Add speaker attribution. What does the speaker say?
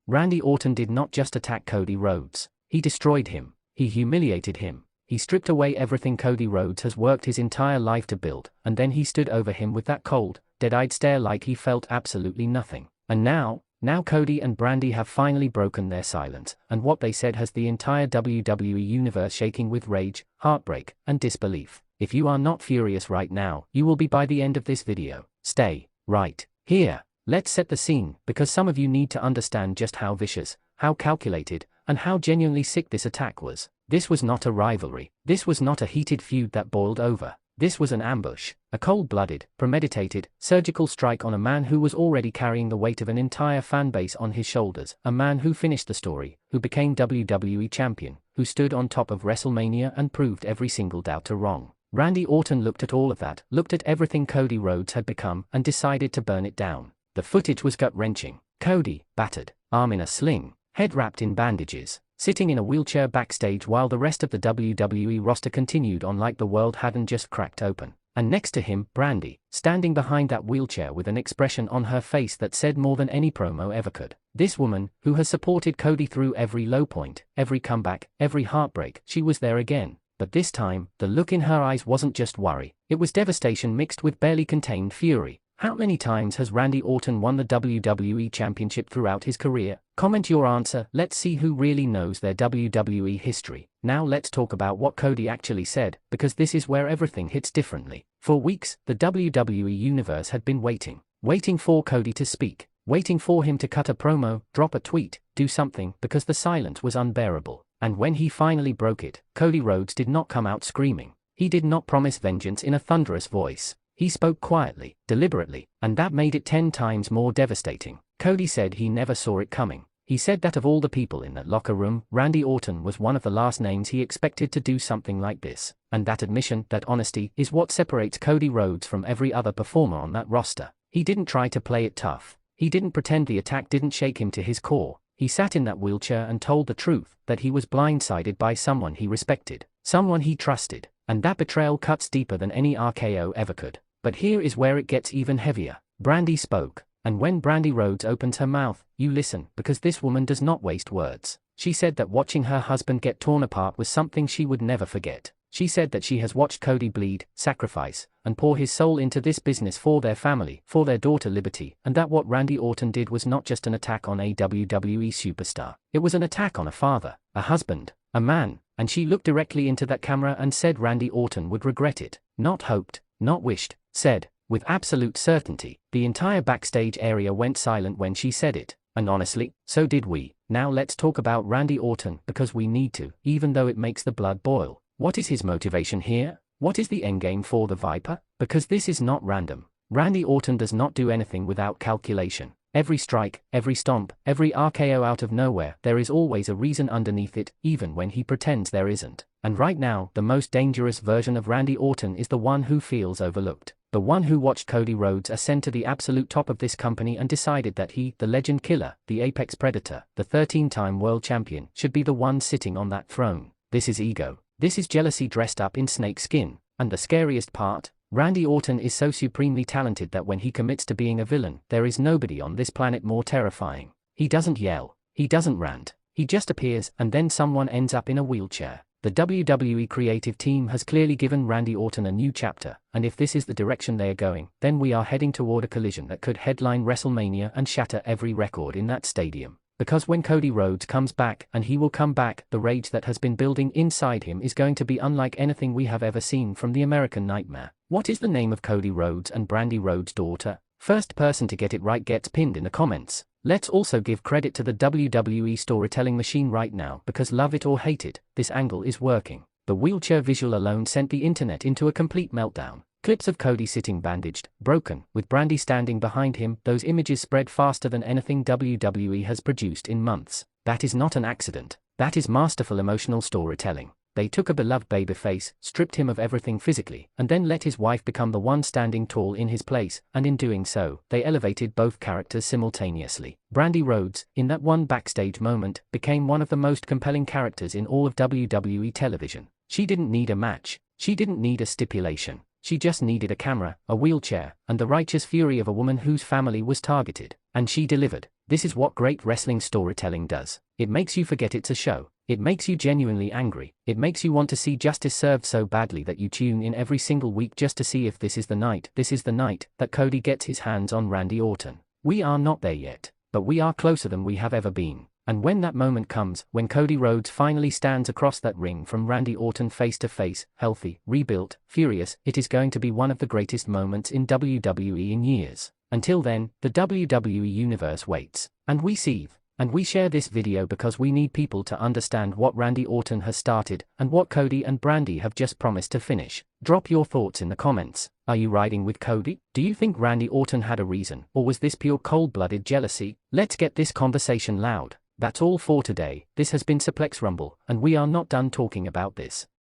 Speaker 1: Randy Orton did not just attack Cody Rhodes. He destroyed him. He humiliated him. He stripped away everything Cody Rhodes has worked his entire life to build, and then he stood over him with that cold, dead-eyed stare like he felt absolutely nothing. And now Cody and Brandi have finally broken their silence, and what they said has the entire WWE Universe shaking with rage, heartbreak, and disbelief. If you are not furious right now, you will be by the end of this video. Stay right here. Let's set the scene, because some of you need to understand just how vicious, how calculated, and how genuinely sick this attack was. This was not a rivalry. This was not a heated feud that boiled over. This was an ambush, a cold-blooded, premeditated, surgical strike on a man who was already carrying the weight of an entire fan base on his shoulders, a man who finished the story, who became WWE Champion, who stood on top of WrestleMania and proved every single doubter wrong. Randy Orton looked at all of that, looked at everything Cody Rhodes had become, and decided to burn it down. The footage was gut-wrenching. Cody, battered, arm in a sling, head wrapped in bandages, sitting in a wheelchair backstage while the rest of the WWE roster continued on like the world hadn't just cracked open. And next to him, Brandi, standing behind that wheelchair with an expression on her face that said more than any promo ever could. This woman, who has supported Cody through every low point, every comeback, every heartbreak, she was there again. But this time, the look in her eyes wasn't just worry, it was devastation mixed with barely contained fury. How many times has Randy Orton won the WWE Championship throughout his career? Comment your answer. Let's see who really knows their WWE history. Now let's talk about what Cody actually said, because this is where everything hits differently. For weeks, the WWE Universe had been waiting for Cody to speak, waiting for him to cut a promo, drop a tweet, do something, because the silence was unbearable. And when he finally broke it, Cody Rhodes did not come out screaming. He did not promise vengeance in a thunderous voice. He spoke quietly, deliberately, and that made it 10 times more devastating. Cody said he never saw it coming. He said that of all the people in that locker room, Randy Orton was one of the last names he expected to do something like this. And that admission, that honesty, is what separates Cody Rhodes from every other performer on that roster. He didn't try to play it tough. He didn't pretend the attack didn't shake him to his core. He sat in that wheelchair and told the truth, that he was blindsided by someone he respected, someone he trusted, and that betrayal cuts deeper than any RKO ever could. But here is where it gets even heavier. Brandi spoke, and when Brandi Rhodes opens her mouth, you listen, because this woman does not waste words. She said that watching her husband get torn apart was something she would never forget. She said that she has watched Cody bleed, sacrifice, and pour his soul into this business for their family, for their daughter Liberty, and that what Randy Orton did was not just an attack on a WWE superstar. It was an attack on a father, a husband, a man, and she looked directly into that camera and said Randy Orton would regret it. Not hoped, not wished, said, with absolute certainty. The entire backstage area went silent when she said it, and honestly, so did we. Now let's talk about Randy Orton, because we need to, even though it makes the blood boil. What is his motivation here? What is the endgame for the Viper? Because this is not random. Randy Orton does not do anything without calculation. Every strike, every stomp, every RKO out of nowhere, there is always a reason underneath it, even when he pretends there isn't. And right now, the most dangerous version of Randy Orton is the one who feels overlooked. The one who watched Cody Rhodes ascend to the absolute top of this company and decided that he, the legend killer, the apex predator, the 13-time world champion, should be the one sitting on that throne. This is ego. This is jealousy dressed up in snake skin. And the scariest part? Randy Orton is so supremely talented that when he commits to being a villain, there is nobody on this planet more terrifying. He doesn't yell. He doesn't rant. He just appears, and then someone ends up in a wheelchair. The WWE creative team has clearly given Randy Orton a new chapter, and if this is the direction they are going, then we are heading toward a collision that could headline WrestleMania and shatter every record in that stadium. Because when Cody Rhodes comes back, and he will come back, the rage that has been building inside him is going to be unlike anything we have ever seen from the American Nightmare. What is the name of Cody Rhodes and Brandi Rhodes' daughter? First person to get it right gets pinned in the comments. Let's also give credit to the WWE storytelling machine right now, because love it or hate it, this angle is working. The wheelchair visual alone sent the internet into a complete meltdown. Clips of Cody sitting bandaged, broken, with Brandi standing behind him, those images spread faster than anything WWE has produced in months. That is not an accident. That is masterful emotional storytelling. They took a beloved babyface, stripped him of everything physically, and then let his wife become the one standing tall in his place, and in doing so, they elevated both characters simultaneously. Brandi Rhodes, in that one backstage moment, became one of the most compelling characters in all of WWE television. She didn't need a match. She didn't need a stipulation. She just needed a camera, a wheelchair, and the righteous fury of a woman whose family was targeted. And she delivered. This is what great wrestling storytelling does. It makes you forget it's a show. It makes you genuinely angry. It makes you want to see justice served so badly that you tune in every single week just to see if this is the night that Cody gets his hands on Randy Orton. We are not there yet, but we are closer than we have ever been. And when that moment comes, when Cody Rhodes finally stands across that ring from Randy Orton face to face, healthy, rebuilt, furious, it is going to be one of the greatest moments in WWE in years. Until then, the WWE Universe waits. And we sieve. And we share this video because we need people to understand what Randy Orton has started and what Cody and Brandi have just promised to finish. Drop your thoughts in the comments. Are you riding with Cody? Do you think Randy Orton had a reason, or was this pure cold-blooded jealousy? Let's get this conversation loud. That's all for today. This has been Suplex Rumble, and we are not done talking about this.